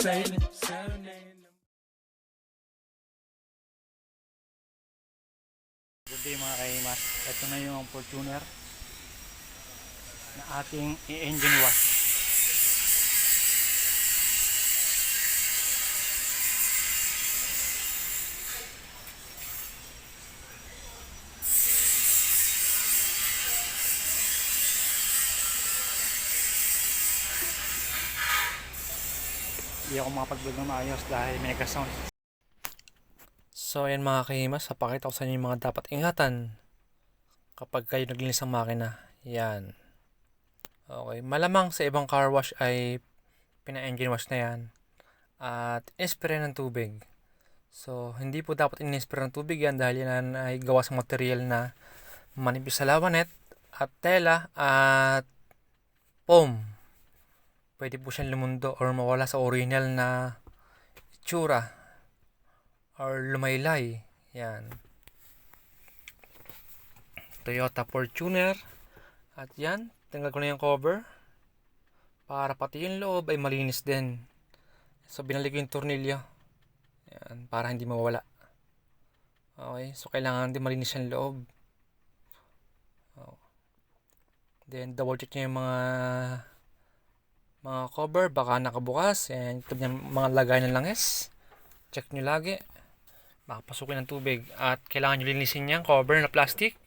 sailing, serenading. Good day mga kaimas. Ito na yung Fortuner na ating i-engine wash. Hindi ako makapag-vlog ng maayos dahil may nagka-sound. So ayan mga kahimas, papakita ko sa inyo yung mga dapat ingatan kapag kayo naglinis ng makina. Yan. Okay, malamang sa ibang car wash ay pina-engine wash na yan at in-spray ng tubig. So hindi po dapat in-spray ng tubig yan dahil yan ay gawa sa material na manipis sa lawanet at tela at foam. Pwede po siyang lumundo or mawala sa original na itsura or lumaylay. Yan. Toyota Fortuner. At yan, tingnan ko na yung cover para pati yung loob ay malinis din. So binalik ko yung tornilyo. Yan, para hindi mawala. Okay, so kailangan din malinis yung loob. Then double check nyo yung mga cover, baka nakabukas. And ito yung mga lagay ng langis. Check nyo lagi. Baka pasukin ng tubig. At kailangan nyo linisin yung cover na plastic.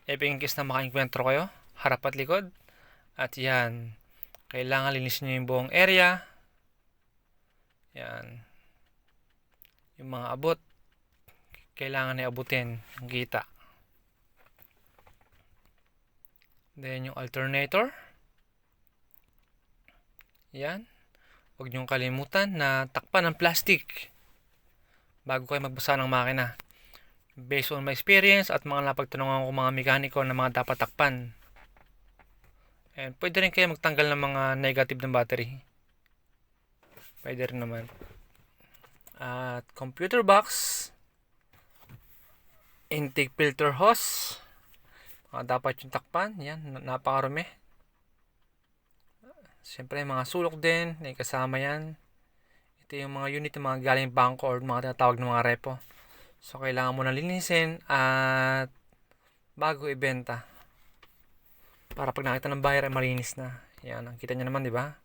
If in case na maka-enkwentro kayo, harap at likod. At yan, kailangan linisin nyo yung buong area. Yan. Yung mga abot, kailangan na abutin ang kita. Then yung alternator. Yan. Huwag niyong kalimutan na takpan ng plastic bago kayo magbasa ng makina. Based on my experience at mga napagtanungan ko mga mekaniko na mga dapat takpan. And pwede rin kayo magtanggal ng mga negative ng battery. Pwede rin naman. At computer box, intake filter hose, dapat yung takpan. Yan, napakarumi. Siyempre mga sulok din, may kasama yan. Ito yung mga unit ng mga galing bangko or mga tinatawag ng mga repo. So kailangan mo na linisin at bago ibenta. Para pag nakita ng buyer ay malinis na. Yan, nakita nyo naman, di ba?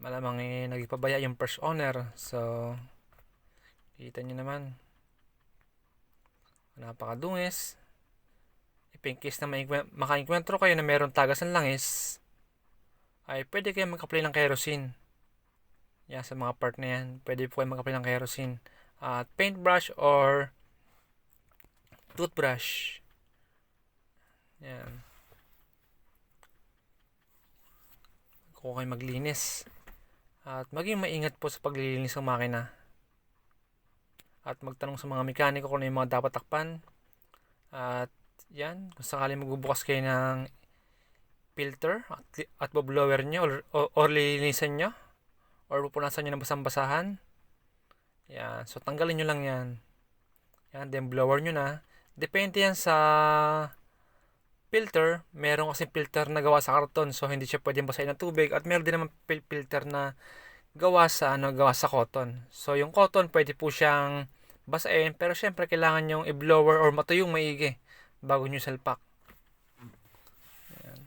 Malamang nagpabaya yung first owner. So kita nyo naman. Napakadungis. If in case na maka-enkwentro kayo na meron tagas ng langis, ay pwede kayo mag-apply ng kerosene. Yan, sa mga part na yan, pwede po kayo mag-apply ng kerosene. At paintbrush or toothbrush. Yan. Kung kayo maglinis. At maging maingat po sa paglilinis ng makina. At magtanong sa mga mekaniko kung ano yung mga dapat takpan. At yan, kung sakali magbubukas kayo ng filter at blower nyo or lilinisan nyo or pupunasan nyo ng basang-basahan. Yan, so tanggalin nyo lang yan. Yan, then blower nyo na. Depende yan sa filter. Meron kasi filter na gawa sa karton, so hindi siya pwedeng basahin ng tubig. At meron din naman filter na gawa sa cotton. So yung cotton pwede po siyang basahin, pero syempre kailangan yung i-blower or matuyong maigi bago nyo salpak. Yan.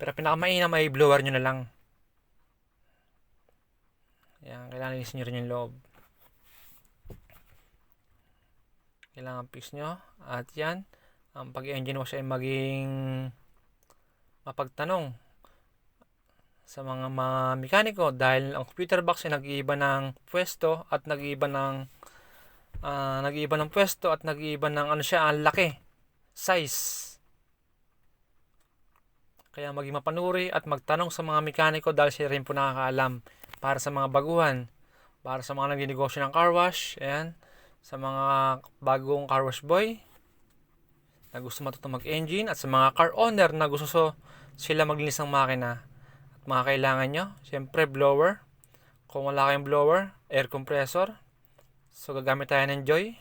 Pero pinakamainam ay blower nyo na lang. Yan, kailangan linisin nyo rin yung loob. Kailangan fix nyo. At yan, ang pag-engine wash ay maging mapagtanong sa mga mekaniko dahil ang computer box ay nag-iiba ng pwesto at nag-iiba ng pwesto at nag-iiba ng ang laki, size. Kaya maging mapanuri at magtanong sa mga mekaniko dahil sila rin po nakakaalam. Para sa mga baguhan, para sa mga nagninegosyo ng car wash, ayan, sa mga bagong car wash boy na gusto matutong mag-engine at sa mga car owner na gusto sila maglinis ng makina at mga kailangan nyo, syempre blower. Kung wala kayong blower, air compressor, so gagamit tayo ng Joy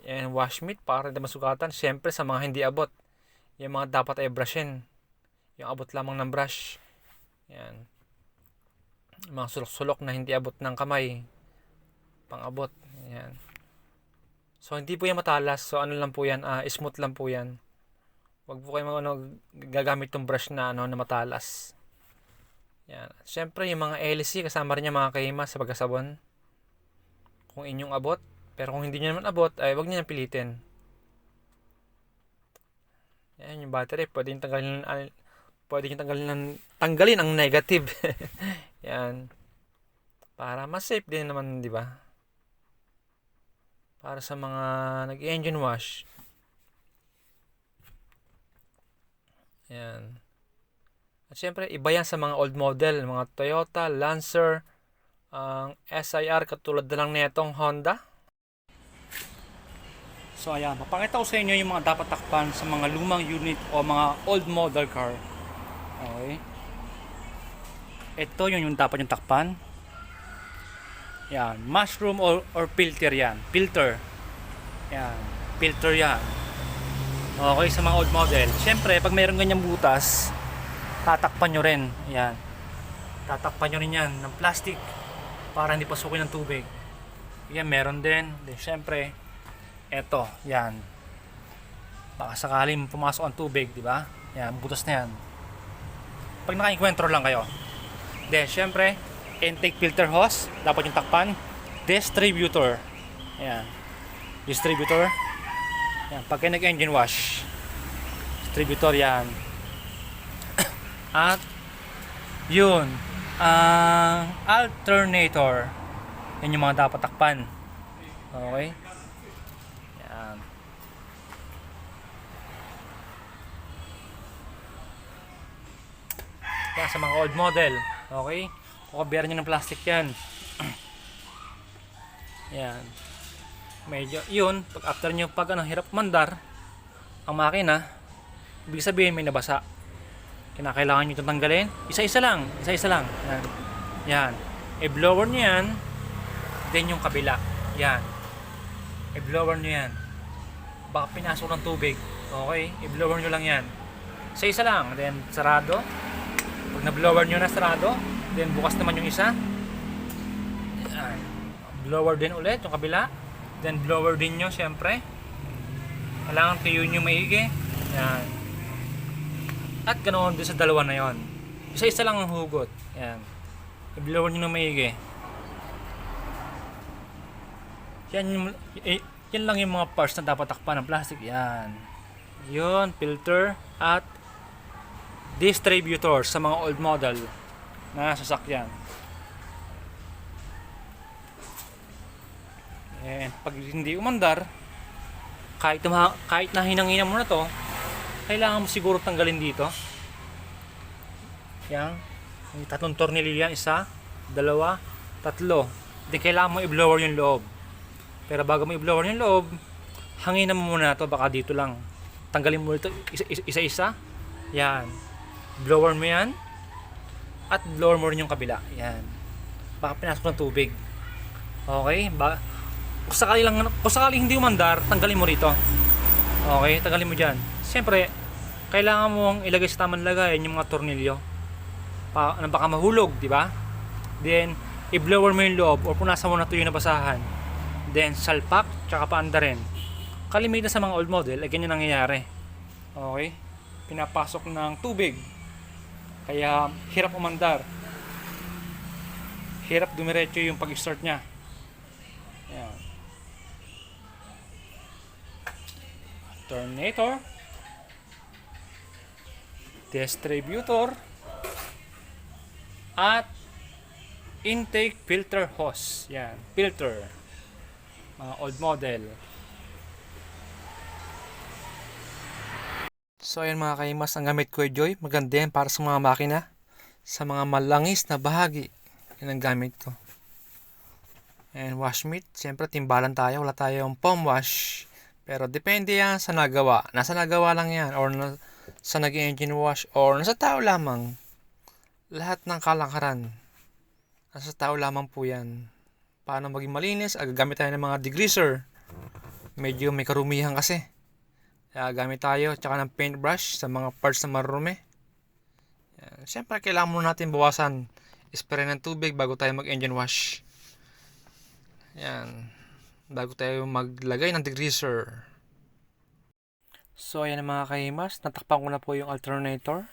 and wash mitt para hindi masugatan. Syempre sa mga hindi abot, yung mga dapat ay brushin, yung abot lamang ng brush. Yan. mga sulok-sulok na hindi abot ng kamay, pang-abot. Yan. So hindi po yan matalas. So ano lang po yan, smooth lang po yan. Wag po kayo gagamit tong brush na na matalas. Yan. Siyempre yung mga LC kasama rin yung mga kahimas sa pagkasabon. Kung inyong abot, pero kung hindi niyo naman abot, ay wag niyo nang pilitin. Yan yung battery, pwedeng tanggalin ang negative. Yan. Para mas safe din naman, di ba? Para sa mga nag-engine wash. Yan. At syempre, iba yan sa mga old model, mga Toyota, Lancer, ang SIR, katulad na lang netong Honda. So ayan, papakita ko sa inyo yung mga dapat takpan sa mga lumang unit o mga old model car. Okay. Ito yung dapat yung takpan. Yan, mushroom or filter yan. Filter. Yan, filter yan. Okay, sa mga old model. Siyempre, pag mayroong ganyang butas, tatakpan nyo rin. Yan. Tatakpan nyo rin yan ng plastic para hindi pasukin ng tubig. Yan, meron din. Then, siyempre, eto, yan. Baka sakaling pumasok ang tubig, di ba? Yan, butas na yan. Pag naka-encuentro lang kayo. Then, syempre, intake filter hose, dapat yung takpan. Distributor. Yan. Distributor. Yan, pag kayo nag-engine wash. Distributor yan. At, yun. Alternator. Yan yung mga dapat takpan. Okay? Yan. Yan sa mga old model. Okay? Kukabiran nyo ng plastic yan. Yan. Medyo, yun, pag after nyo, pag hirap mandar ang makina, ibig sabihin may nabasa. Kinakailangan nyo itong tanggalin. Isa-isa lang. Isa-isa lang. Yan. Yan. I-blower nyo yan. Then yung kabila. Yan. I-blower nyo yan. Baka pinasok ng tubig. Okay? I-blower nyo lang yan. Isa-isa lang. Then sarado. Pag na-blower nyo na sarado, then bukas naman yung isa. Yan. Blower din ulit yung kabila. Then blower din nyo syempre. Kailangan tuyuin nyo maigi. Yan. At ganoon din sa dalawa na yon. Isa-isa lang ang hugot. Yan. I-blower nyo na maigi. Yan lang yung mga parts na dapat takpan ng plastic. Yan. Yun, filter at distributor sa mga old model na sasakyan. And pag hindi umandar, kahit na hinangina mo na to, kailangan mo siguro tanggalin dito. Yan. May tatlong tornilyo yan. Isa, dalawa, tatlo. Hindi kailangan mo i-blower yung loob. Pero bago mo i-blower yung loob, hanginan mo muna to. Baka dito lang. Tanggalin mo ito isa-isa. Yan. Blower mo yan. At blower mo rin yung kabila. Yan. Baka pinasok ng tubig. Okay? Kung sakaling hindi umandar, tanggalin mo rito. Okay? Tanggalin mo dyan. Siyempre, kailangan mong ilagay sa tamang lagayan yung mga tornilyo. Baka mahulog, di ba? Then, i-blower mo yung loob o punasan mo na ito yung nabasahan. Then, salpak, tsaka paanda rin. Kalimitan sa mga old model, ay ganyan nangyayari. Okay? Pinapasok ng tubig. Kaya, hirap umandar. Hirap dumiretso yung pag-start niya. Ayan. Alternator. Distributor. At intake filter hose. Yan, filter. Old model. So ayan mga kaimas, ang gamit ko ay Joy. Maganda yan para sa mga makina. Sa mga malangis na bahagi. Yan ang gamit ko. And wash mitt. Siyempre timbalan tayo. Wala tayong foam wash. Pero depende yan sa nagawa. Nasa nagawa lang yan. Or sa nag-engine wash. Or nasa tao lamang. Lahat ng kalakaran. Nasa tao lamang po yan. Paano maging malinis? Gagamit tayo ng mga degreaser. Medyo may karumihan kasi. Kaya gamit tayo. Tsaka ng paintbrush sa mga parts na marumi. Siyempre kailangan muna natin bawasan spray ng tubig bago tayo mag-engine wash. Yan. Bago tayo maglagay ng degreaser. So, ayan mga kahimas. Natakpan ko na po yung alternator.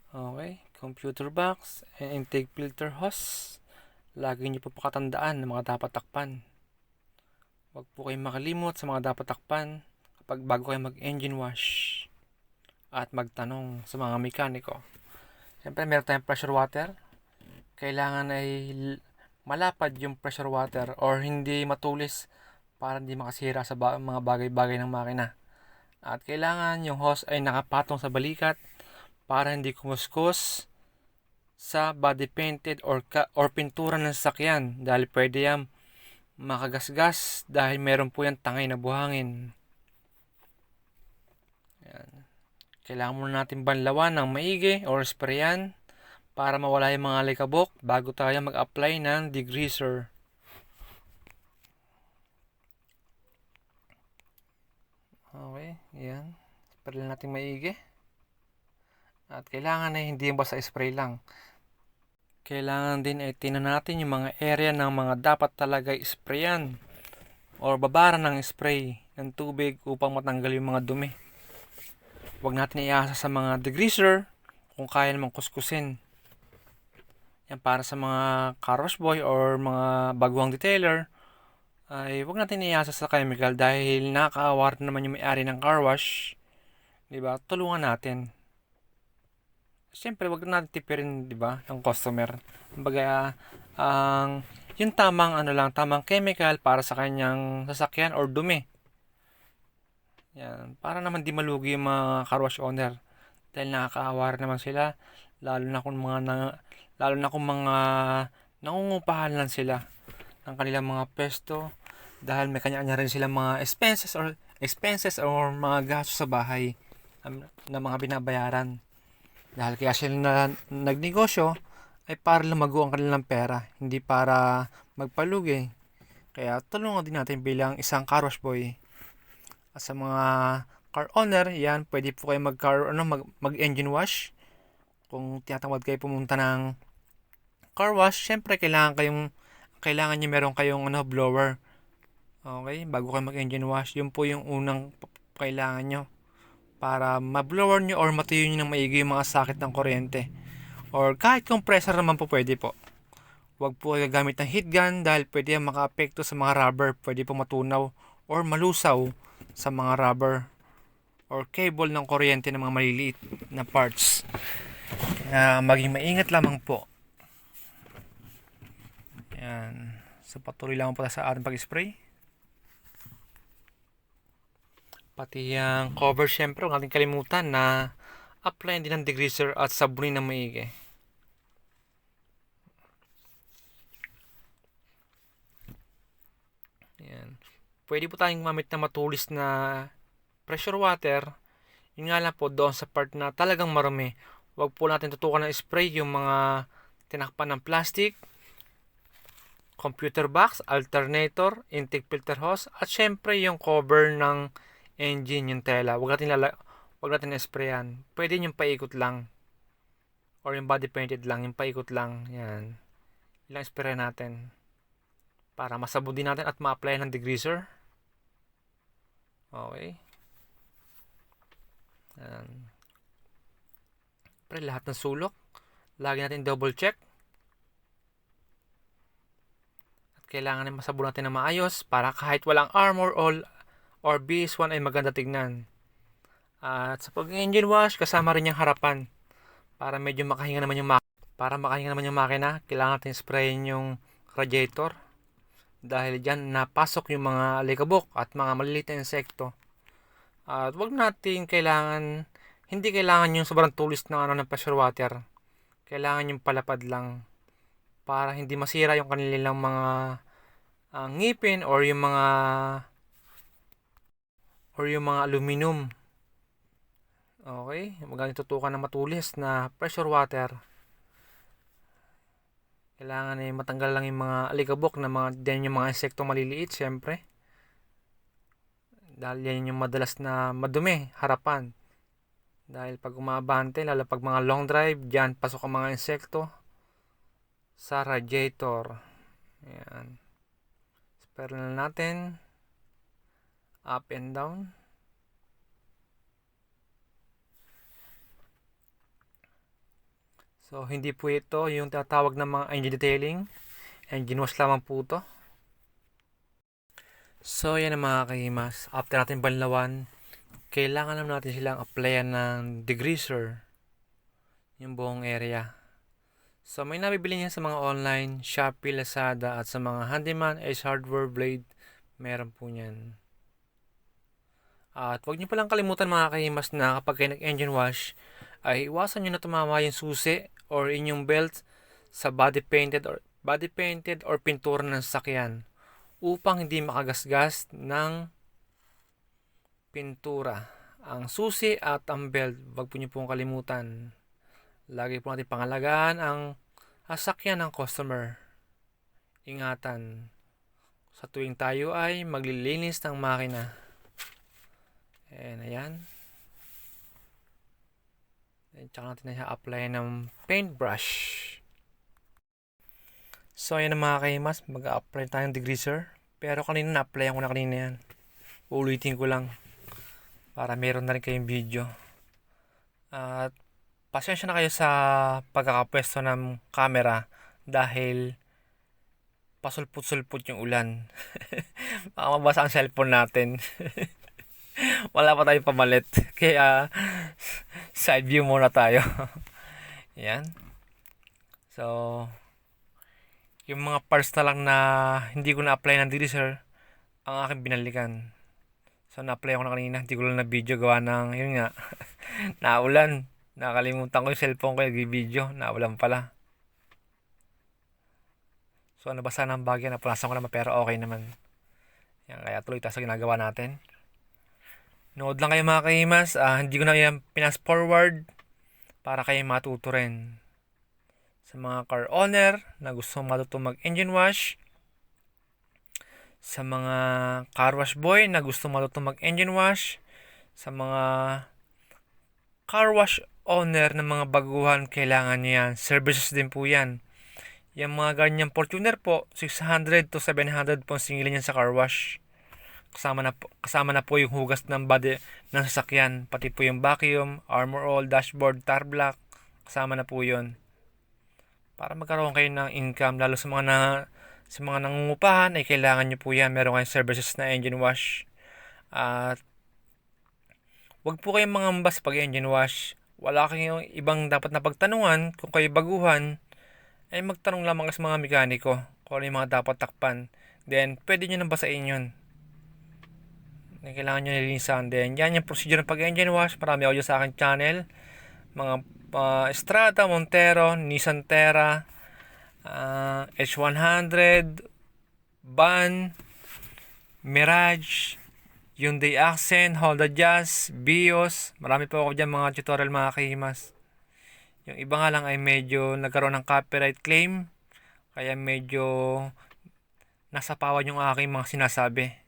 Okay. Computer box and intake filter hose. Lagi nyo po pakatandaan ng mga dapat takpan. Huwag po kayong makalimot sa mga dapat takpan kapag bago kayo mag-engine wash at magtanong sa mga mekaniko. Siyempre, meron tayong pressure water. Kailangan ay malapad yung pressure water or hindi matulis para hindi makasira sa mga bagay-bagay ng makina. At kailangan yung hose ay nakapatong sa balikat para hindi kumuskus sa body painted or pintura ng sasakyan dahil pwede yan makagasgas dahil meron po yan tangay na buhangin. Yan. Kailangan muna natin banlawan ng maigi or sprayan para mawala yung mga alikabok bago tayo mag-apply ng degreaser. Okay, yan. Spray lang natin maigi. At kailangan ay hindi basta spray lang. Kailangan din ay tingnan natin yung mga area ng mga dapat talaga sprayan or babaran ng spray ng tubig upang matanggal yung mga dumi. Huwag natin iasa sa mga degreaser kung kaya namang kuskusin. Yan para sa mga car wash boy or mga baguhang detailer ay huwag natin iasa sa chemical dahil nakakaawar naman yung may-ari ng car wash. Diba? Tulungan natin. Siyempre, wag natin tipirin, 'di ba, ng customer. Kumbaga, yung tamang chemical para sa kanyang sasakyan or dumi. Yan, para naman di malugi yung mga car wash owner. Dahil nakakaawa naman sila, lalo na kung mga nangungupahan lang sila ng kanilang mga pesto dahil may kanya-kanya rin silang mga expenses or mga gastos sa bahay na mga binabayaran. Dahil kaya sila nagnegosyo ay para lumago ang kanilang pera, hindi para magpalugi. Kaya tulungan din natin bilang isang car wash boy. At sa mga car owner, yan, pwede po kayo mag-engine wash. Kung tinatamad kayo pumunta ng car wash, syempre kailangan nyo meron kayong blower. Okay, bago kayo mag-engine wash, yun po yung unang kailangan nyo para ma-blower nyo or matuyo nyo ng maigi yung mga sakit ng kuryente. Or kahit compressor naman po pwede po. Huwag po kayo gagamit ng heat gun dahil pwede yan maka-apekto sa mga rubber. Pwede po matunaw or malusaw sa mga rubber or cable ng kuryente ng mga maliliit na parts. Kaya maging maingat lamang po. Yan. So patuloy lang po sa ating pag-spray. Pati yung cover, syempre, huwag natin kalimutan na apply din ng degreaser at sabunin ng maigi. Yan. Pwede po tayong gumamit na matulis na pressure water. Yun nga lang po doon sa part na talagang marumi. Huwag po natin tutukan ng spray yung mga tinakpan ng plastic, computer box, alternator, intake filter hose, at syempre yung cover ng engine, yung tela. Huwag natin sprayan. Pwede yung paikot lang. Or yung body painted lang, yung paikot lang. Yan. Ilang spray natin. Para masabog din natin at ma-apply ng degreaser. Okay. Yan. Pre, lahat ng sulok. Lagi natin double check. At kailangan masabog natin na maayos para kahit walang armor or BS1 ay maganda tignan. At sa pag-engine wash, kasama rin yung harapan. Para medyo makahinga naman yung makina, kailangan natin sprayin yung radiator. Dahil dyan napasok yung mga alikabok at mga maliliit na insekto. At hindi kailangan yung sobrang tulis ng pressure water. Kailangan yung palapad lang. Para hindi masira yung kanilang mga ngipin or yung mga aluminum. Okay, magaling tutukan ng matulis na pressure water. Kailangan ay matanggal lang yung mga alikabok na yung mga insekto maliliit, syempre. Dahil yan yung madalas na madumi, harapan. Dahil pag umabante, lalo pag mga long drive, dyan pasok ang mga insekto sa radiator. Ayan. Spiral na natin. Up and down. So, hindi po ito yung tatawag ng mga engine detailing. Engine wash lamang po ito. So, yan ang mga kahimas. After natin banlawan, kailangan naman natin silang applyan ng degreaser. Yung buong area. So, may nabibili niya sa mga online, Shopee, Lazada, at sa mga handyman, Ace Hardware, Blade. Meron po niyan. At huwag niyo palang kalimutan mga kahimas na kapag kayo nag-engine wash, ay iwasan niyo na tumama yung susi or inyong belt sa body painted or pintura ng sasakyan upang hindi makagasgas ng pintura. Ang susi at ang belt, wag po niyo pong kalimutan. Lagi po natin pangalagaan ang sasakyan ng customer. Ingatan sa tuwing tayo ay maglilinis ng makina. Ayan. Tsaka natin na apply ng paintbrush. So, ayan na mga kahimas. Mag-apply tayong degreaser. Pero kanina na-applyan ko na kanina yan. Ulitin ko lang. Para meron na rin kayong video. At pasensya na kayo sa pagkakapwesto ng camera. Dahil pasulput-sulput yung ulan. Baka mabasa ang cellphone natin. Wala pa tayong pamalit. Kaya side view muna tayo. Yan. So, yung mga parts na lang na hindi ko na-apply ng degreaser, ang aking binalikan. So, na-apply ko na kanina. Hindi ko lang na video gawa ng, yun nga, naulan. Nakalimutan ko yung cellphone ko yung video. Naulan pala. So, nabasa ng bagay. Napunasan ko naman pero okay naman. Yan, kaya tuloy tayo sa ginagawa natin. Nood lang kayo mga kahimas. Hindi ko na yan pinas forward para kayo matuto rin. Sa mga car owner na gusto matuto mag engine wash, sa mga car wash boy na gusto matuto mag engine wash, sa mga car wash owner ng mga baguhan, kailangan nyo yan. Services din po yan. Yung mga ganyang Fortuner po, 600 to 700 po singilin yan sa car wash. Kasama na po yung hugas ng body ng sasakyan, pati po yung vacuum, armor all, dashboard, tar black, kasama na po yun. Para magkaroon kayo ng income, lalo sa mga nangungupahan, ay kailangan nyo po yan. Meron kayong services na engine wash. At wag po kayong mangamba sa pag-engine wash. Wala kayong ibang dapat na pagtanungan. Kung kayo baguhan, ay magtanong lamang sa mga mekaniko kung ano yung mga dapat takpan. Then, pwede nyo nang basahin yun. Kailangan nyo nilinisan. Then, yan yung procedure ng pag-engine wash. Marami ako dyan sa aking channel. Mga Strada, Montero, Nissan Terra, H100, Van, Mirage, Hyundai Accent, Honda Jazz, Vios. Marami po ako dyan mga tutorial mga kahimas. Yung iba nga lang ay medyo nagkaroon ng copyright claim. Kaya medyo nasapawan yung aking mga sinasabi.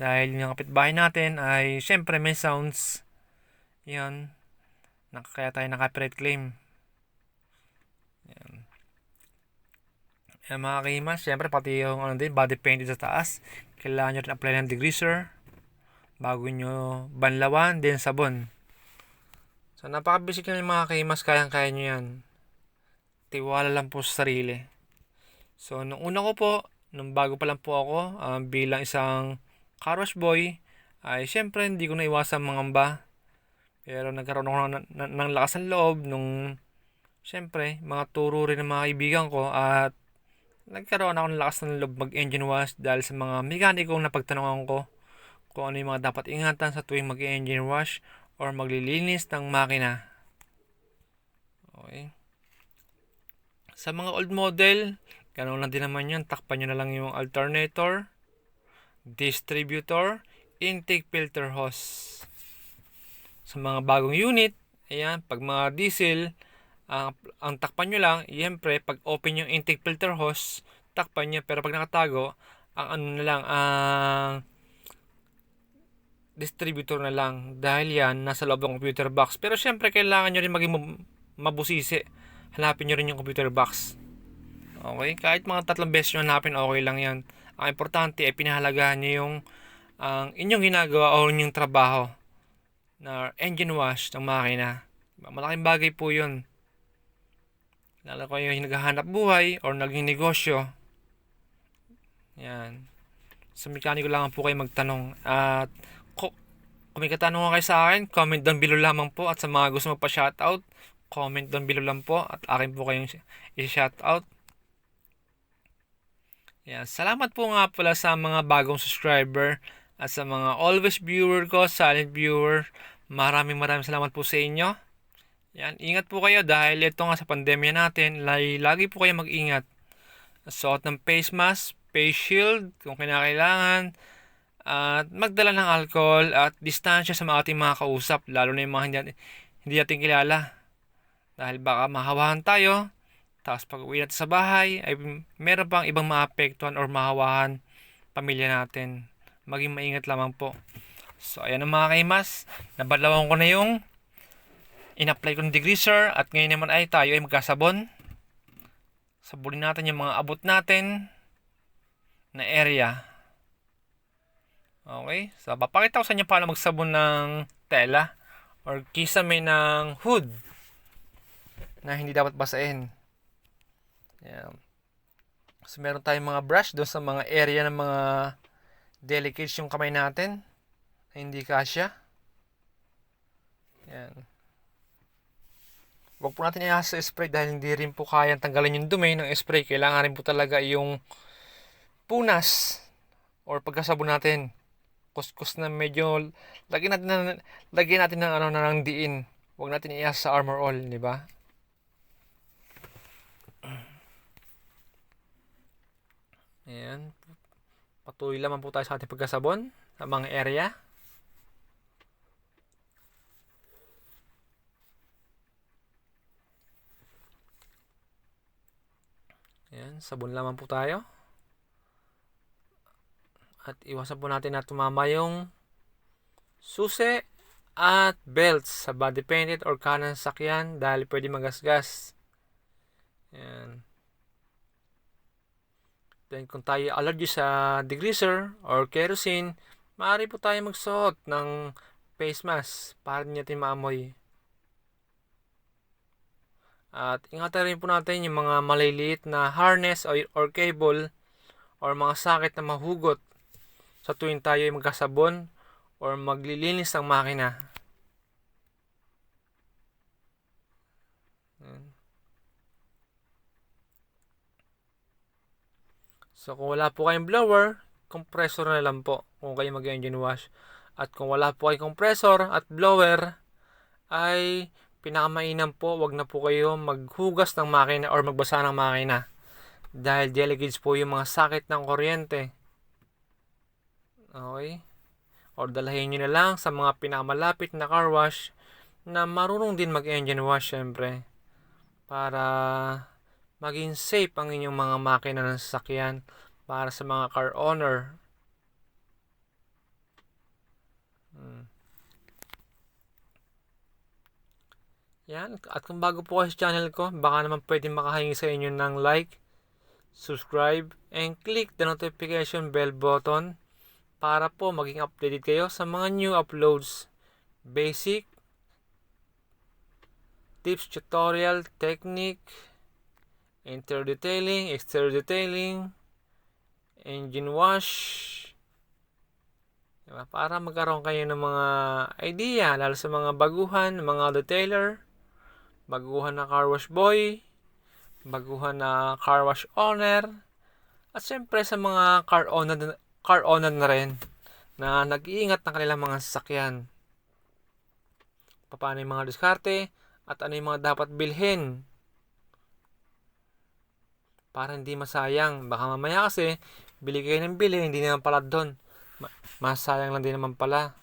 Dahil yung kapitbahay natin ay syempre may sounds. Yan. Kaya tayo ng copyright claim. Yan. Yan mga kahimas. Syempre pati yung body painted sa taas. Kailangan nyo rin apply ng degreaser bago nyo banlawan. Then sabon. So napaka-basic na yung mga kahimas. Kayang-kaya nyo yan. Tiwala lang po sa sarili. So nung una ko po, nung bago pa lang po ako, bilang isang car wash boy, ay syempre hindi ko naiwasan mangamba. Pero nagkaroon ako ng lakas ng loob nung syempre mga turo rin ng mga kaibigan ko at nagkaroon ako ng lakas ng loob mag engine wash dahil sa mga mekanikong napagtanungan ko kung ano yung mga dapat ingatan sa tuwing mag engine wash or maglilinis ng makina. Okay. Sa mga old model, ganoon lang din naman yun. Takpan nyo na lang yung alternator, distributor, intake filter hose. Sa mga bagong unit, ayan, pag mga diesel, ang takpan nyo lang, siyempre, pag open yung intake filter hose, takpan nyo. Pero pag nakatago, ang ano na lang, ang distributor na lang dahil yan nasa loob ng computer box. Pero syempre kailangan nyo rin maging mabusisi. Hanapin nyo rin yung computer box. Okay? Kahit mga 3 beses nyo hanapin, okay lang yan. Ang importante ay pinahalagahan nyo yung ang inyong ginagawa o inyong trabaho na engine wash ng makina. Malaking bagay po yun. Lalo ko yung naghahanap buhay or naging negosyo. Yan. Sa mekaniko lang po kayo magtanong. At kung may katanungan kayo sa akin, comment down below lamang po. At sa mga gusto magpa-shoutout, comment down below lang po. At akin po kayong i-shoutout. Yan. Salamat po nga pala sa mga bagong subscriber. At sa mga always viewer ko, silent viewer, maraming salamat po sa inyo. Yan. Ingat po kayo dahil ito nga sa pandemya natin, lagi po kayo mag-ingat. Suot ng face mask, face shield kung kinakailangan, at magdala ng alcohol at distansya sa mga ating mga kausap, lalo na yung mga hindi natin kilala, dahil baka mahawahan tayo, tapos pag uwi natin sa bahay ay meron pang ibang maapektuhan or mahawahan pamilya natin. Maging maingat lamang po. So ayan ang mga kaimas, nabalawan ko na yung in-apply ko ng degreaser at ngayon naman ay tayo ay magkasabon. Sabunin natin yung mga abot natin na area. Okay? So, papakita ko sa inyo paano magsabon ng tela or kisame ng hood na hindi dapat basahin. Yan. So, meron tayong mga brush doon sa mga area ng mga delicates yung kamay natin na hindi kasya. Yan. Huwag po natin ihasa sa spray dahil hindi rin po kayang tanggalin yung dumi ng spray. Kailangan rin po talaga yung punas or pagkasabon natin. Kuskus na medyo lagyan natin ng ng diin. Huwag natin ihasa sa Armor All, di ba? Ayan. Patuloy lamang po tayo sa ating pagkasabon sa mga area. Ayan, sabon lamang po tayo. At iwasan po natin na tumama yung susi at belts sa body painted or kanan sakyan dahil pwede magasgas. Ayan. Then kung tayo allergy sa degreaser or kerosene, maaari po tayo magsuot ng face mask para hindi natin maamoy. At ingatan rin po natin yung mga maliliit na harness or cable or mga sakit na mahugot sa tuwing tayo ay magkasabon or maglilinis ng makina. So kung wala po kayong blower, compressor na lang po kung kayo mag-engine wash. At kung wala po kayong compressor at blower, ay pinakamainam po, wag na po kayo maghugas ng makina or magbasa ng makina. Dahil delicate po yung mga sakit ng kuryente. Okay? Or dalahin nyo na lang sa mga pinakamalapit na car wash na marunong din mag-engine wash syempre. Para maging safe ang inyong mga makina ng sasakyan para sa mga car owner. Yan. At kung bago po kayo sa channel ko, baka naman pwede makahingi sa inyo ng like, subscribe, and click the notification bell button para po maging updated kayo sa mga new uploads. Basic, tips, tutorial, technique, interior detailing, exterior detailing, engine wash, diba? Para magkaroon kayo ng mga idea lalo sa mga baguhan, mga detailer, baguhan na car wash boy, baguhan na car wash owner, at syempre sa mga car owner na rin na nag-iingat ng kanilang mga sasakyan. Paano yung mga diskarte at ano yung mga dapat bilhin para hindi masayang. Baka mamaya kasi bili kayo ng bili, hindi naman pala doon. Masayang lang din naman pala.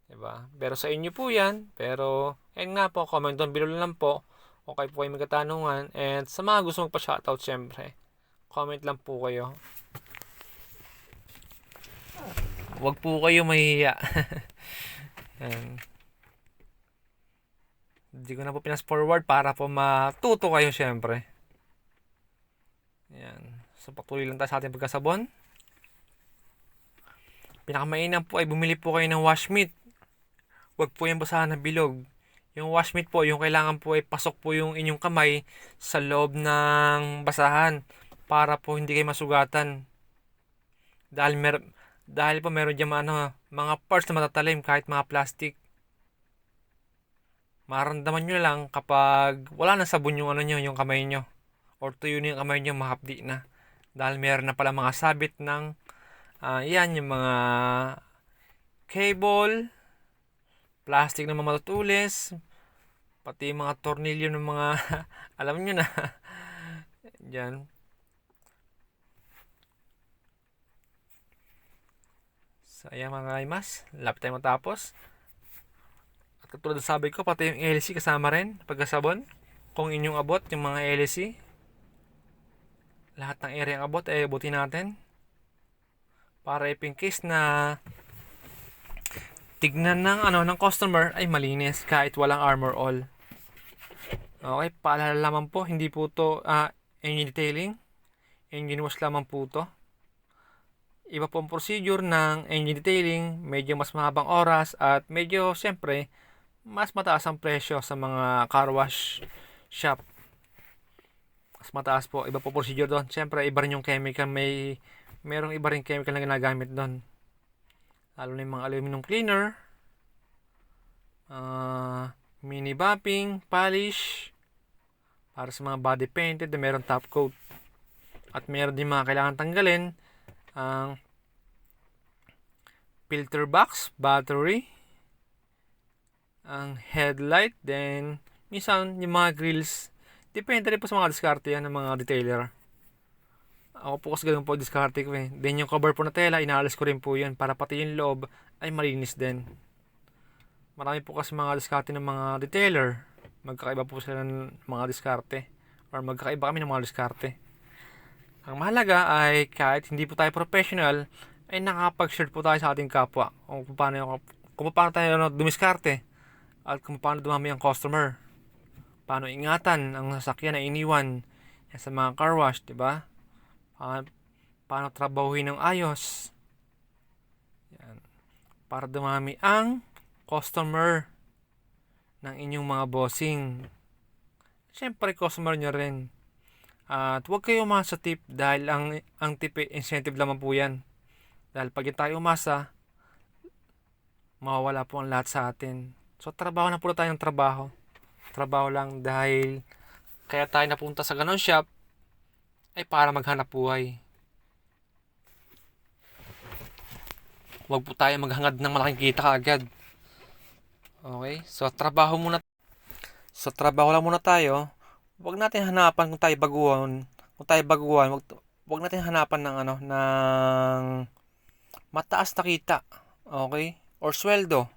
Diba? Pero sa inyo po yan. Pero, ayun nga po, comment down below lang po. Okay po kayo magkatanungan. And sa mga gusto magpa-shoutout syempre, comment lang po kayo. Wag po kayo mahihiya. Yan. Hindi ko na po pinas forward para po matuto kayo syempre. Yan. So patuloy lang tayo sa ating pagkasabon. Pinakamainam po ay bumili po kayo ng washmeat. Wag po yung basahan ng bilog. Yung washmeat po, yung kailangan po ay pasok po yung inyong kamay sa loob ng basahan para po hindi kayo masugatan. Dahil po meron dyan mga parts na matatalim kahit mga plastic. Maramdaman nyo lang kapag wala na sabon yung yung kamay nyo. Or tuyo na yung kamay nyo, mahapdi na. Dahil meron na pala mga sabit ng yan yung mga cable, plastic na mga matutulis, pati yung mga tornilyo ng mga alam nyo na. Yan. So ayan mga kaimas, lapit tayo matapos. At katulad ng sabi ko, pati yung LC kasama rin pagkasabon. Kung inyong abot yung mga LC, lahat ng area ang abot ay abutin natin. Para if in case na tignan ng customer ay malinis kahit walang armor all. Okay, paalala lamang po, hindi po to engine detailing. Engine wash lamang po to. Iba po ang procedure ng engine detailing, medyo mas mahabang oras at medyo siyempre mas mataas ang presyo sa mga car wash shop. Mas mataas po, iba po procedure doon. Siyempre iba rin yung chemical, merong iba rin chemical na ginagamit doon. Lalo na yung mga aluminum cleaner, mini buffing, polish, para sa mga body painted na meron top coat. At meron din mga kailangan tanggalin, ang filter box, battery, ang headlight, then minsan yung mga grills. Depende rin po sa mga diskarte yan ng mga detailer. Ako po kasi ganun po diskarte ko eh. Then yung cover po na tela, inaalis ko rin po yun para pati yung loob ay malinis din. Marami po kasi mga diskarte ng mga detailer. Magkakaiba po sila ng mga diskarte. Or magkakaiba kami ng mga diskarte. Ang mahalaga ay kahit hindi po tayo professional, ay nakakapag-share po tayo sa ating kapwa. Kung paano tayo dumiskarte. At kung paano dumami ang customer. Paano ingatan ang sasakyan na iniwan sa mga car wash, diba? Paano trabahuhin ng ayos. Yan. Para dumami ang customer ng inyong mga bossing. Siyempre, customer nyo rin. At huwag kayo umasa sa tip dahil ang tip incentive lamang po yan. Dahil pag tayo umasa, mawawala po ang lahat sa atin. So, trabaho na po tayo ng trabaho. Trabaho lang dahil kaya tayo napunta sa ganon shop ay para maghanap buhay. Huwag po tayo maghangad ng malaking kita kaagad. Okay? So, trabaho lang muna tayo. Huwag natin hanapan kung tayo baguhan. Huwag natin hanapan ng ng mataas na kita. Okay? Or sweldo.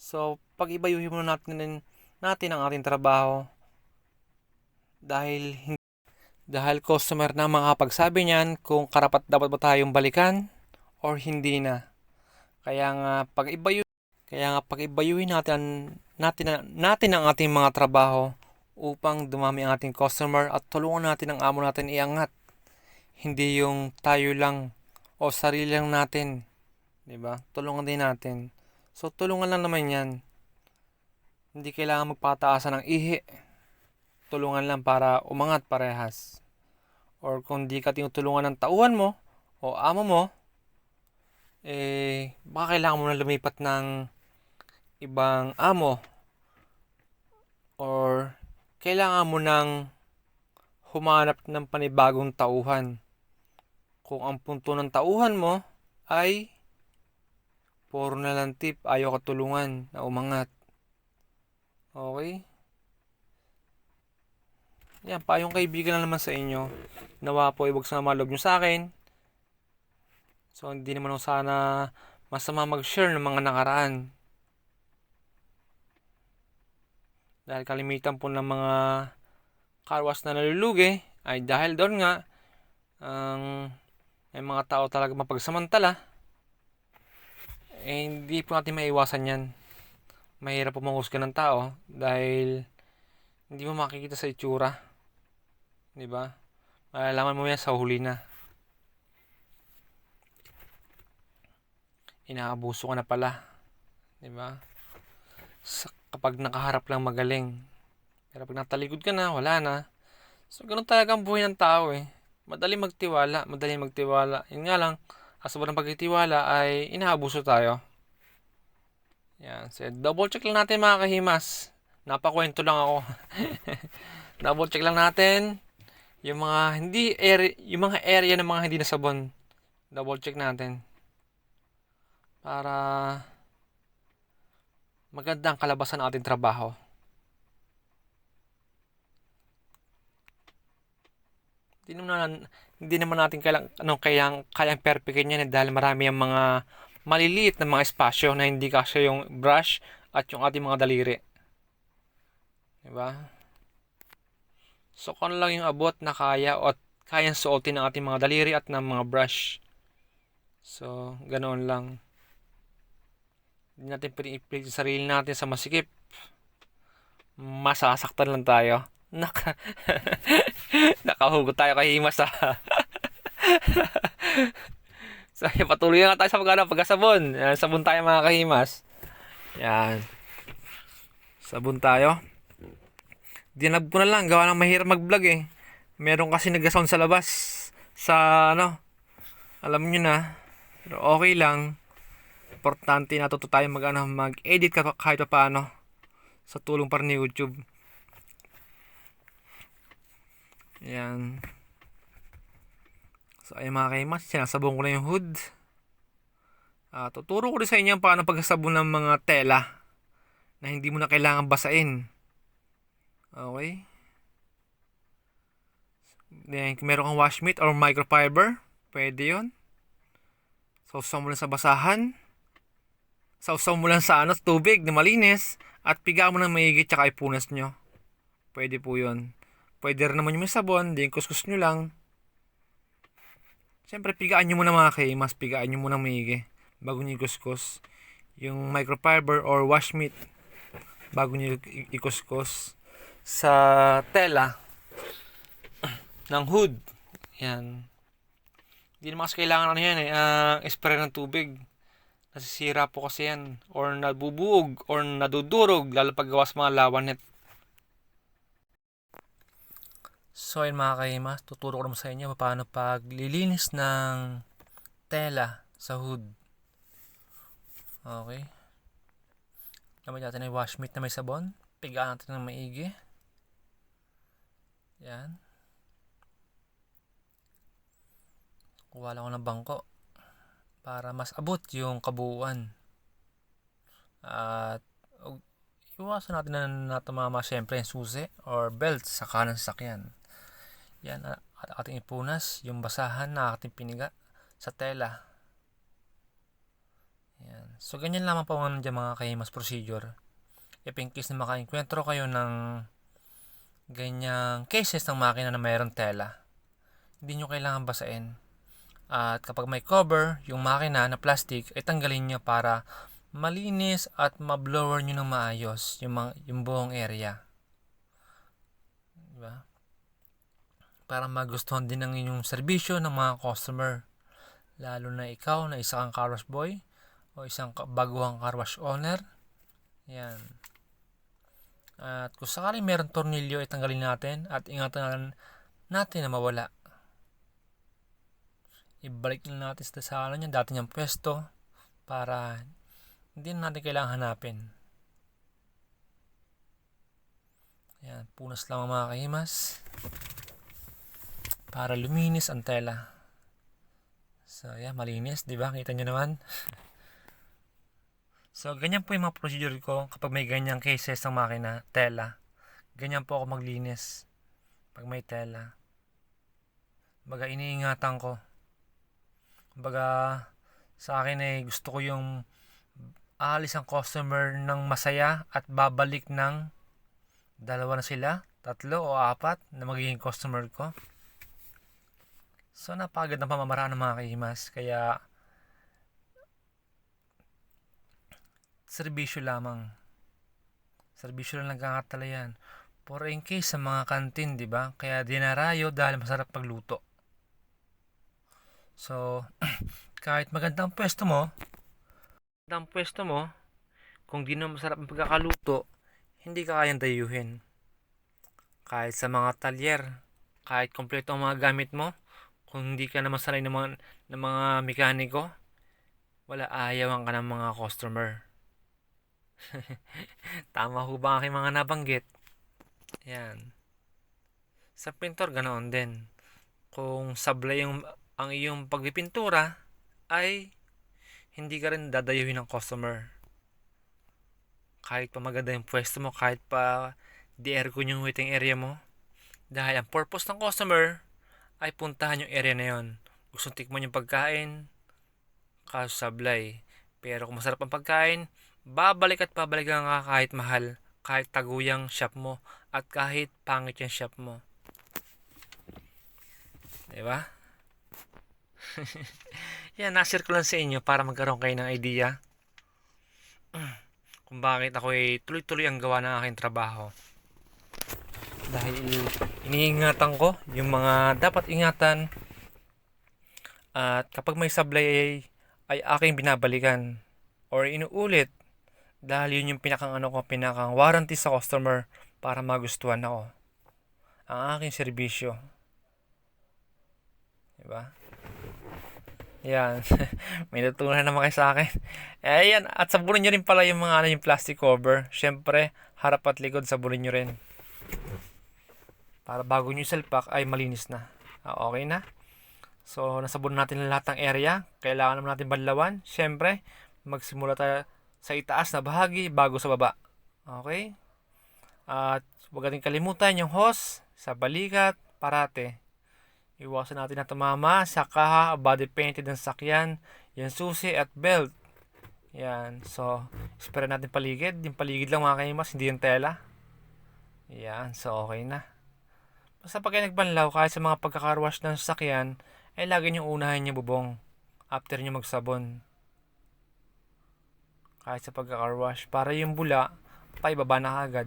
So, pag-ibayuhin muna natin ang ating trabaho. Dahil customer na makapagsabi niyan kung karapat dapat ba tayong balikan or hindi na. Kaya nga pag-ibayuhin natin ang ating mga trabaho upang dumami ang ating customer at tulungan natin ang amo natin iangat. Hindi yung tayo lang o sarili lang natin. 'Di ba? Tulungan din natin. So tulungan lang naman 'yan. Hindi kailangan magpataasan ng ihi. Tulungan lang para umangat parehas. Or kung di ka tinutulungan ng tauhan mo o amo mo, baka kailangan mo na lumipat ng ibang amo or kailangan mo nang humanap ng panibagong tauhan. Kung ang punto ng tauhan mo ay puro na lang tip, ayaw ka tulungan na umangat. Okay? Yan, pa yung kaibigan na naman sa inyo. Nawa po ibag sa malog nyo sa akin. So, hindi naman ako sana masama mag-share ng mga nakaraan. Dahil kalimitan po ng mga car wash na nalulugi ay dahil doon nga may mga tao talaga mapagsamantala hindi po natin maiwasan yan. Mahirap po manghusga ng tao dahil hindi mo makikita sa itsura, di ba? Malalaman mo yan sa huli na. Inaabuso ka na pala, di ba? Kapag nakaharap lang magaling. Pero pag natalikod ka na, wala na. So, ganun talaga ang buhay ng tao eh. Madali magtiwala, madali magtiwala. Yun nga lang, sobrang pagtitiwala ay inaabuso tayo. Yan. So, double check lang natin mga kahimas. Napakwento lang ako. Double check lang natin yung mga yung mga area ng mga hindi nasabon. Double check natin. Para maganda ang kalabasan ng ating trabaho. Hindi naman natin kayang perfectin yan dahil marami ang mga maliliit na mga espasyo na hindi kasya yung brush at yung ating mga daliri. Diba? So, kung lang yung abot na kaya at kayang suotin ng ating mga daliri at ng mga brush. So, ganoon lang. Hindi natin pinipilit sa sarili natin sa masikip. Masasaktan lang tayo. Nakahugot tayo kay Himas So, patuloy na tayo sa pagkasabon. Sabon tayo mga kahimas. Yan. Sabon tayo. Dinab ko na lang. Gawa ng mahirap mag-vlog eh. Meron kasi nag-sound sa labas. Sa alam nyo na. Pero okay lang. Importante natuto tayo mag-edit kahit pa paano. Sa tulong para ni YouTube. Yan. So, ayun mga kahimas. Sinasabon ko na yung hood. Tuturo ko rin sa inyo paano pagsasabon ng mga tela na hindi mo na kailangan basain. Okay? Then, kung meron kang washmate or microfiber, pwede yun. Sausaw mo lang sa basahan. Sausaw mo lang sa tubig na malinis. At piga mo ng maigi tsaka ipunas nyo. Pwede po yun. Pwede rin naman yung may sabon. Di kuskus nyo lang. Siyempre, pigaan nyo muna mga kahimas. Pigaan nyo muna maigi. Bago nyo ikuskus. Yung microfiber or washmate. Bago nyo ikuskus. Sa tela. Ng hood. Yan. Hindi naman kasi kailangan spray ng tubig. Nasisira po kasi yan. Or nabubuog. Or nadudurog. Lalo pag gawa sa mga lawanet. So yun mga kahimas, tuturo ko naman sa inyo paano paglilinis ng tela sa hood. Okay. Gamit natin yung washmate na may sabon. Pigaan natin ng maigi. Yan. Kuha lang ako ng bangko para mas abot yung kabuuan. At iwasan natin na tumama syempre yung susi or belt sa kanan sasakyan. Yan, at ating ipunas yung basahan na ating piniga sa tela. Yan. So, ganyan lamang po dyan mga kahimas procedure. If in case na makainkwentro kayo ng ganyang cases ng makina na mayroong tela, hindi nyo kailangan basain. At kapag may cover, yung makina na plastic, ay tanggalin nyo para malinis at mablower nyo ng maayos yung buong area. Diba? Para magustuhan din ng inyong serbisyo ng mga customer. Lalo na ikaw na isa kang car wash boy o isang baguhang car wash owner. Yan. At kung sakaling meron tornilyo, itanggalin natin at ingatan natin na mawala. Ibalik na natin sa dati niyang pwesto para hindi na natin kailangan hanapin. Yan, punas lang mga kahimas para luminis ang tela. So, yan, malinis, di ba? Kita nyo naman. So, ganyan po yung mga procedure ko kapag may ganyang cases ng makina, tela. Ganyan po ako maglinis pag may tela. Baga, iniingatan ko. Baga, sa akin ay gusto ko yung aalis ang customer ng masaya at babalik ng 2 na sila, 3 o 4 na magiging customer ko. So, napagad ng pamamaraan ng mga kahimas. Kaya, serbisyo lamang. Serbisyo lang nagkakatala yan. For in case sa mga kantin, di ba? Kaya dinarayo dahil masarap pagluto. So, kahit magandang pwesto mo, kung di na masarap ang pagkakaluto, hindi ka kayang dayuhin. Kahit sa mga talyer, kahit kompleto ang mga gamit mo, kung hindi ka naman sanay ng mga mekaniko, wala, ayawan ka ng mga customer. Tama ho ba ang aking mga nabanggit? Yan. Sa pintor, ganoon din. Kung sablay ang iyong pagpipintura, ay hindi ka rin dadayuhin ng customer. Kahit pa maganda yung pwesto mo, kahit pa di-aircon yung waiting area mo, dahil ang purpose ng customer ay puntahan yung area na yon. Gusto tikman yung pagkain, kaso sablay. Pero kung masarap ang pagkain, babalik at babalik ka kahit mahal, kahit taguyang shop mo, at kahit pangit yung shop mo. Diba? Yan, na-share ko lang sa inyo para magkaroon kayo ng idea kung bakit ako ay tuloy-tuloy ang gawa ng aking trabaho. Dahil iniingatan ko yung mga dapat ingatan, at kapag may sablay ay aking binabalikan or inuulit dahil yun yung pinakang warranty sa customer para magustuhan ako ang aking serbisyo. Diba? Yan. May natutunan naman kayo sa akin. Ayan. At sabunin nyo rin pala yung mga yung plastic cover. Syempre, harap at likod sabunin nyo rin. Para bago nyo salpak ay malinis na. Okay na. So, nasabon natin lahat ng area. Kailangan naman natin banlawan. Syempre, magsimula tayo sa itaas na bahagi bago sa baba. Okay? At huwag natin kalimutan yung hose sa balikat, parate. Iwasan natin na tumama sa kaha, body painted ng sakyan, yung susi at belt. Yan. So, spray natin paligid. Yung paligid lang mga kaimas, hindi yung tela. Yan. So, okay na. Basta pag kayo nagbanlaw, kahit sa mga pagkakarwash ng sakyan, ay lagi niyong unahin yung bubong after nyo magsabon. Kahit sa pagkakarwash. Para yung bula, paibaba na agad.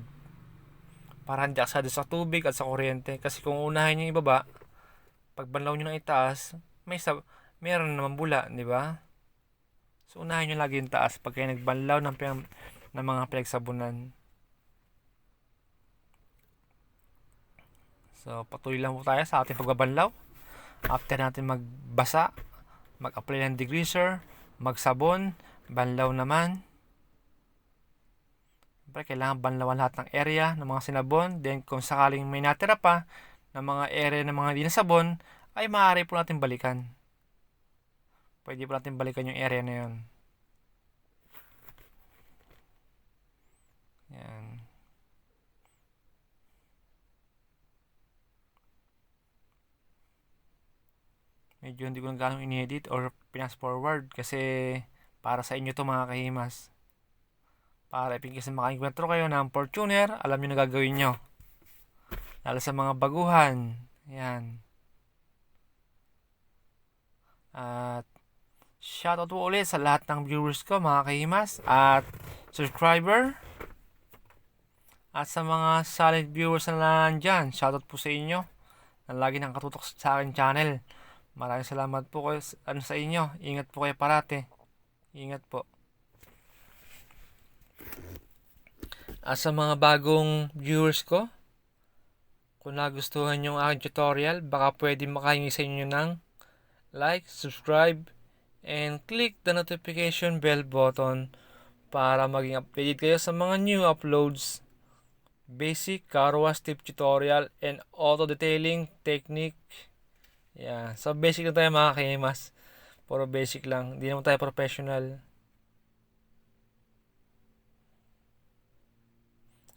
Para hindi aksado sa tubig at sa kuryente. Kasi kung unahin nyo ibaba, pag banlaw nyo ng itaas, meron naman bula, di ba? So, unahin nyo lagi yung taas pag kayo nagbanlaw ng mga pinagsabunan. So, patuloy lang po tayo sa ating pagbabanlaw. After natin magbasa, mag-apply ng degreaser, magsabon, banlaw naman. Siyempre, kailangan banlawan lahat ng area ng mga sinabon. Then, kung sakaling may natira pa, ng mga area ng mga di nasabon, ay maaari po natin balikan. Pwede po natin balikan yung area na yun. Yan. Medyo hindi ko lang gano'ng in-edit or pinas forward kasi para sa inyo to mga kahimas. Para ipingkis na makainkwentro kayo ng Fortuner, alam nyo na gagawin nyo. Lalo sa mga baguhan. Yan. At shoutout po ulit sa lahat ng viewers ko mga kahimas at subscriber. At sa mga solid viewers na nandyan, shoutout po sa inyo na lagi nang katutok sa akin channel. Maraming salamat po kayo sa inyo. Ingat po kayo parate. Ingat po. At sa mga bagong viewers ko, kung nagustuhan yung aking tutorial, baka pwede makahingi sa inyo ng like, subscribe, and click the notification bell button para maging updated kayo sa mga new uploads, basic car wash tip tutorial, and auto detailing technique. Yeah. So basic lang tayo mga kahimas. Puro basic lang. Hindi naman tayo professional.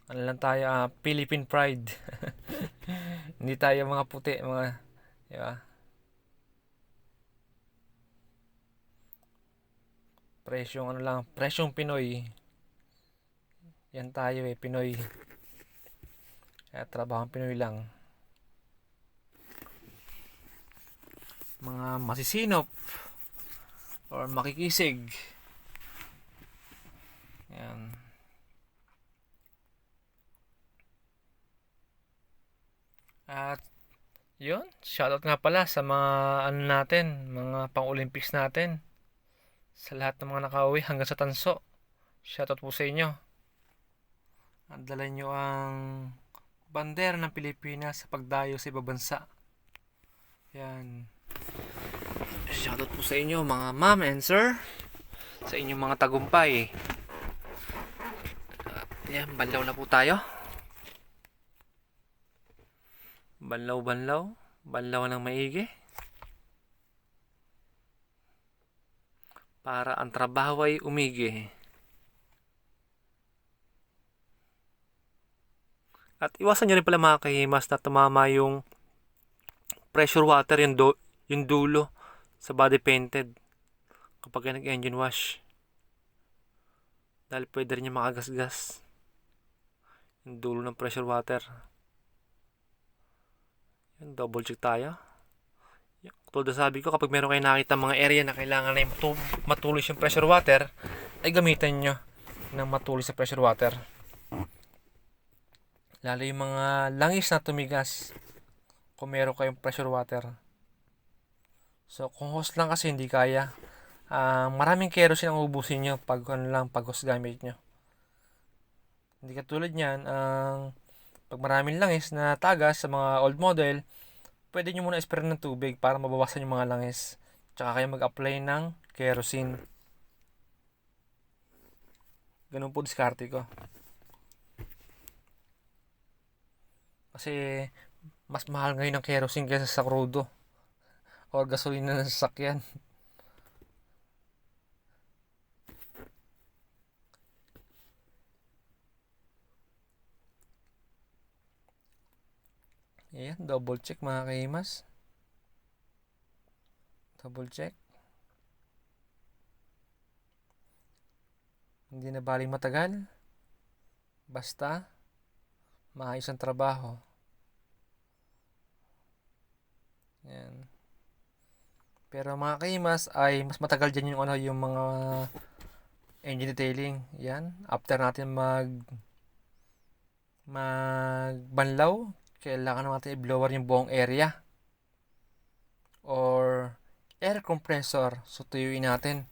Ano lang tayo, Philippine pride. Hindi tayo mga puti, mga, di ba? Presyong ano lang, presyong Pinoy. Yan tayo Pinoy. Kaya trabahong Pinoy lang. Mga masisinop or makikisig. Yan. At yun, shoutout nga pala sa mga ano natin, mga pang-Olympics natin. Sa lahat ng mga nakauwi hanggang sa tanso. Shoutout po sa inyo. At dala nyo ang bandera ng Pilipinas sa pagdayo sa ibang bansa. Yan. Shoutout po sa inyo mga ma'am and sir. Sa inyong mga tagumpay. Yan, banlaw na po tayo. Banlaw. Banlaw ng maigi. Para ang trabaho ay umigi. At iwasan nyo rin pala mga kahimas na tumama yung pressure water, yung dulo sa body painted kapag nag-engine wash. Dahil pwede rin yung makagasgas yung dulo ng pressure water. Yan, double check tayo. Tulad sabi ko, kapag meron kayo nakita mga area na kailangan na matuloy yung pressure water, ay gamitan nyo ng matuloy sa pressure water. Lalo yung mga langis na tumigas kung meron kayong pressure water. So kung hose lang kasi hindi kaya, maraming kerosene ang ubusin nyo pag hose gamit nyo. Hindi katulad nyan, pag maraming langis na tagas sa mga old model, pwede nyo muna spray ng tubig para mabawasan yung mga langis. Tsaka kayo mag-apply ng kerosene. Ganun po diskarte ko. Kasi mas mahal ngayon ang kerosene kaysa sa crudo o gasolina ng sasakyan. Ayan, double check mga kahimas. Double check. Hindi na baling matagal. Basta maayos ang trabaho. Ayan. Pero mga kahimas ay mas matagal dyan yung mga engine detailing. Yan. After natin magbanlaw, kailangan natin i-blower yung buong area. Or air compressor. So tuyuin natin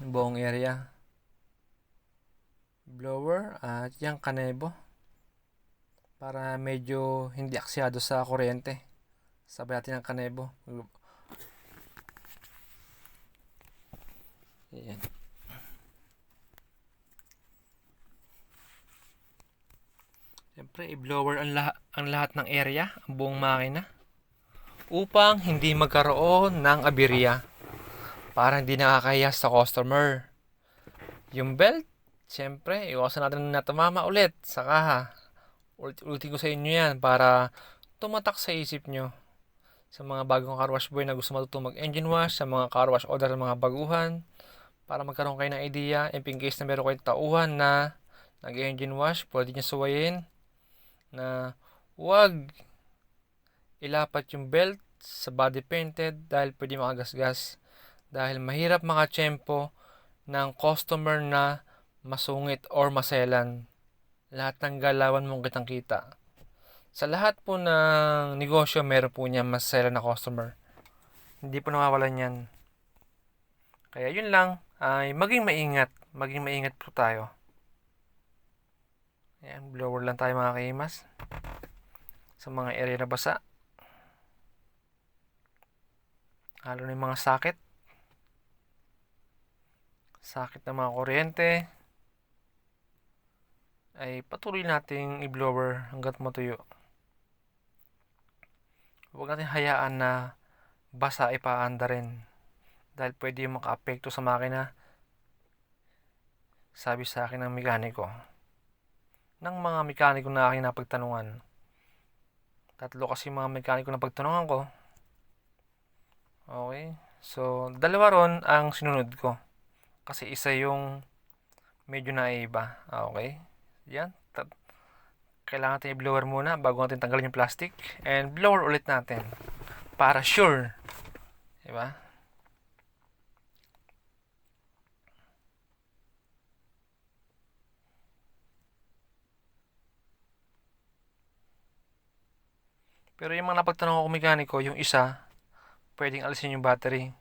yung buong area. Blower at yung kanebo. Para medyo hindi aksyado sa kuryente. Sabay natin ang kanebo. Ayan. Siyempre, i-blower ang lahat ng area, ang buong makina, upang hindi magkaroon ng aberya. Para hindi nakakahiya sa customer. Yung belt, siyempre, iwasan natin na tumama ulit sa kaha. Ulitin ko sa inyo yan para tumatak sa isip nyo. Sa mga bagong car wash boy na gusto matutong mag-engine wash, sa mga car wash order ng mga baguhan, para magkaroon kayo ng idea, in case na meron kayong tauhan na nag-engine wash, pwede nyo suwayin na huwag ilapat yung belt sa body painted dahil pwede makagasgas. Dahil mahirap makatsyempo ng customer na masungit or maselan. Lahat ng galawan mong kitang kita. Sa lahat po ng negosyo, meron po niya maselan na customer. Hindi po nawawalan yan. Kaya yun lang, ay maging maingat. Maging maingat po tayo. Ayan, blower lang tayo mga kahimas. Sa mga area na basa. Lalo na yung mga sakit. Sakit ng mga kuryente. Ay patuloy nating i-blower hanggat matuyo. Huwag natin hayaan na basa ipaanda rin. Dahil pwede yung maka-apekto sa makina. Sabi sa akin ng mekaniko. Ng mga mekaniko na aking napagtanungan. 3 kasi mga mekaniko na pagtanungan ko. Okay. So, 2 ron ang sinunod ko. Kasi isa yung medyo naiba. Okay. Yan. Kailangan natin i-blower muna bago natin tanggalin yung plastic. And blower ulit natin. Para sure. Diba? Pero yung mga napagtanong ko mekaniko, yung isa, pwedeng alisin yung battery.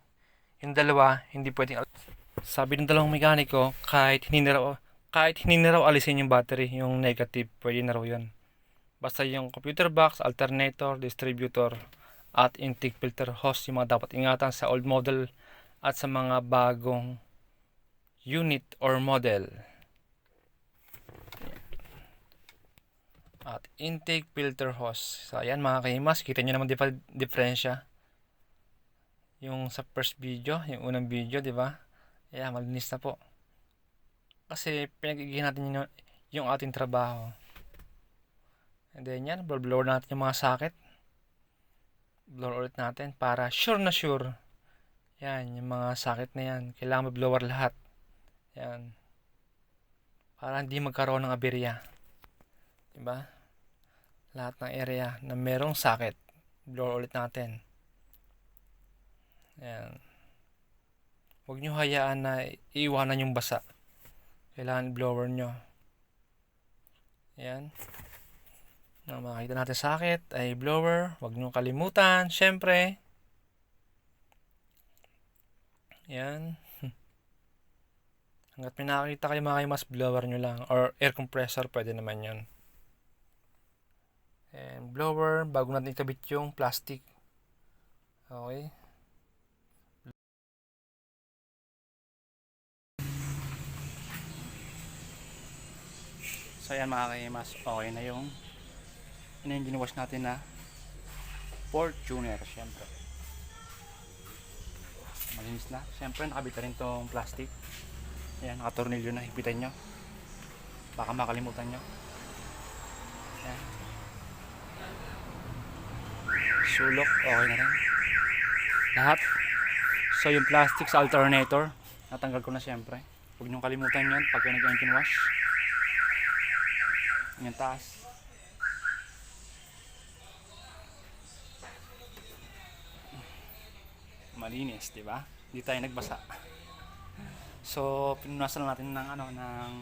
Yung dalawa, hindi pwedeng alisin. Sabi ng dalawang mekaniko, kahit hindi na raw alisin yung battery, yung negative, pwede na raw yun. Basta yung computer box, alternator, distributor, at intake filter hose yung mga dapat ingatan sa old model at sa mga bagong unit or model. At intake filter hose. So ayan mga kahimas, kita nyo naman diferensya. Yung sa first video, yung unang video, di ba? Ayan, malinis na po. Kasi pinag-igihan natin yung ating trabaho. And then yan, blower natin yung mga socket. Blower ulit natin para sure na sure. Yan, yung mga socket na yan. Kailangan blower lahat. Yan. Para hindi magkaroon ng aberya. Diba? Lahat ng area na merong socket. Blower ulit natin. Yan. Huwag nyo hayaan na iiwanan yung basa. Kailangan blower nyo. Yan. Na makita natin socket ay blower. Huwag nyo kalimutan. Syempre. Yan. Hanggat may nakakita kayo mga mas blower nyo lang. Or air compressor, pwede naman yun. And blower, bago natin ikabit yung plastic. Okay. So yan mga kaimas, okay na yung ginawash natin na Fortuner. Syempre malinis na. Syempre nakabit na rin tong plastic. Yan, nakatornilyo na. Higpitan nyo, baka makalimutan nyo. Yan. Sulok, okay na rin lahat. So yung plastic sa alternator, natanggal ko na syempre. Huwag nyo kalimutan yan pag nag-engine wash. Yung taas. Malinis, di ba? Hindi tayo nagbasa. So, pinunasan natin ng ng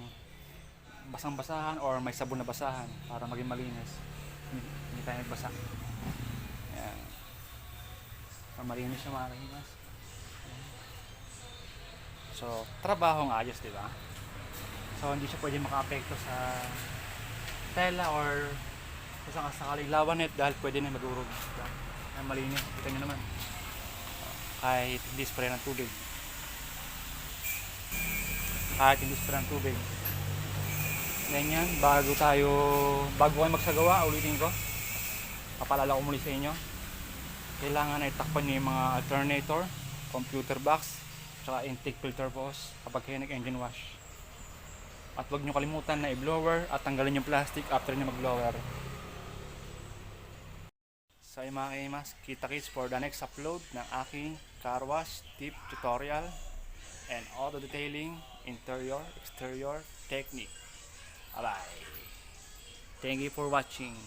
basang-basahan or may sabon na basahan para maging malinis. Hindi tayo nagbasa. Ayan. Para malinis yung mga kahimas. So, trabahong ayos, di ba? So, hindi siya pwede maka-apekto sa tela or sa sakaling lawanet dahil pwede na madurog. Ay, malinis. Kita nyo naman. Kahit hindi spray ng tubig. Ganyan, bago kayo magsagawa, ulitin ko, papalala ko muli sa inyo, kailangan ay takpan nyo yung mga alternator, computer box, tsaka intake filter hose kapag kayo nag-engine wash. At huwag nyo kalimutan na i-blower at tanggalin yung plastic after nyo mag-blower. So yung mga kaimas, kita-kits for the next upload ng aking car wash tip tutorial and auto detailing, interior, exterior technique. Bye-bye. Thank you for watching.